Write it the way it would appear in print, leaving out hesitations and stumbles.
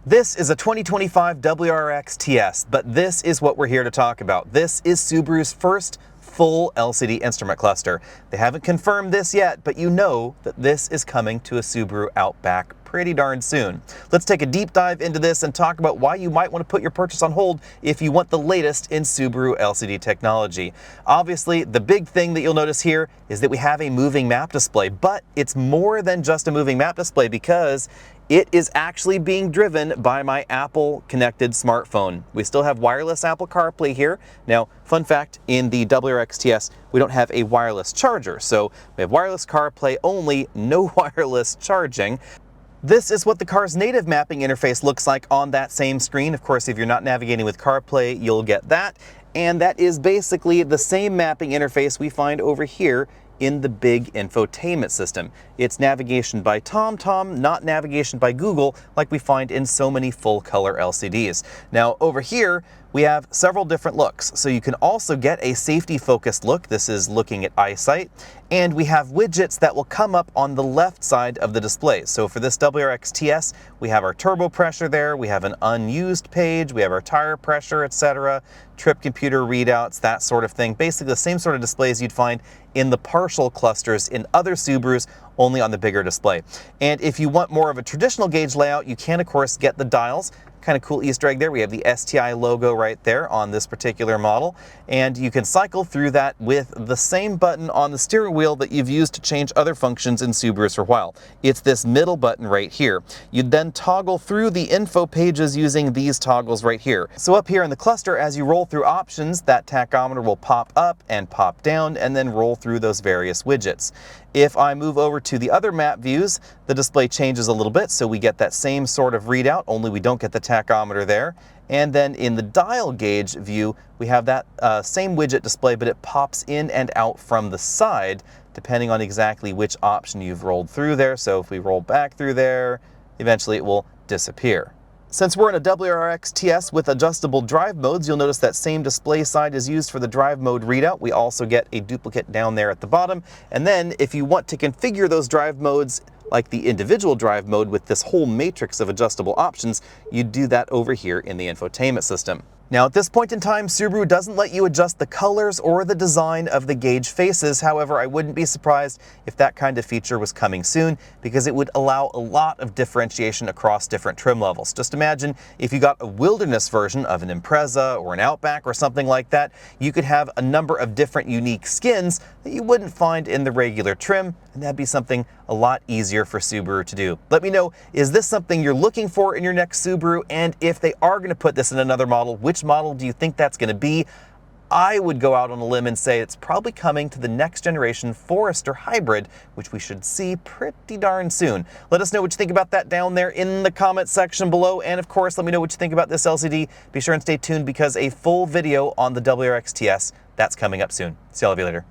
This is a 2025 WRX TS, but this is what we're here to talk about. This is Subaru's first full LCD instrument cluster. They haven't confirmed this yet, but you know that this is coming to a Subaru Outback pretty darn soon. Let's take a deep dive into this and talk about why you might want to put your purchase on hold if you want the latest in Subaru LCD technology. Obviously, the big thing that you'll notice here is that we have a moving map display, but it's more than just a moving map display because it is actually being driven by my Apple connected smartphone. We still have wireless Apple CarPlay here. Now, fun fact, in the WRX TS, we don't have a wireless charger. So we have wireless CarPlay only, no wireless charging. This is what the car's native mapping interface looks like on that same screen. Of course, if you're not navigating with CarPlay, you'll get that. And that is basically the same mapping interface we find over here in the big infotainment system. It's navigation by TomTom, not navigation by Google, like we find in so many full color LCDs. Now over here, we have several different looks. So you can also get a safety focused look. This is looking at eyesight. And we have widgets that will come up on the left side of the display. So for this WRX TS, we have our turbo pressure there, we have an unused page, we have our tire pressure, etc., trip computer readouts, that sort of thing. Basically the same sort of displays you'd find in the partial clusters in other Subarus, only on the bigger display. And if you want more of a traditional gauge layout, you can of course get the dials. Kind of cool Easter egg there. We have the STI logo right there on this particular model, and you can cycle through that with the same button on the steering wheel that you've used to change other functions in Subarus for a while. It's this middle button right here. You'd then toggle through the info pages using these toggles right here. So up here in the cluster, as you roll through options, that tachometer will pop up and pop down and then roll through those various widgets. If I move over to the other map views, the display changes a little bit, so we get that same sort of readout, only we don't get the tachometer there. And then in the dial gauge view, we have that same widget display, but it pops in and out from the side, depending on exactly which option you've rolled through there. So if we roll back through there, eventually it will disappear. Since we're in a WRX TS with adjustable drive modes, you'll notice that same display side is used for the drive mode readout. We also get a duplicate down there at the bottom. And then if you want to configure those drive modes like the individual drive mode with this whole matrix of adjustable options, you do that over here in the infotainment system. Now at this point in time, Subaru doesn't let you adjust the colors or the design of the gauge faces. However, I wouldn't be surprised if that kind of feature was coming soon, because it would allow a lot of differentiation across different trim levels. Just imagine if you got a wilderness version of an Impreza or an Outback or something like that, you could have a number of different unique skins that you wouldn't find in the regular trim, and that'd be something a lot easier for Subaru to do. Let me know, is this something you're looking for in your next Subaru? And if they are going to put this in another model, which model do you think that's going to be? I would go out on a limb and say it's probably coming to the next generation Forester hybrid, which we should see pretty darn soon. Let us know what you think about that down there in the comment section below. And of course, let me know what you think about this LCD. Be sure and stay tuned because a full video on the WRX TS, that's coming up soon. See all of you later.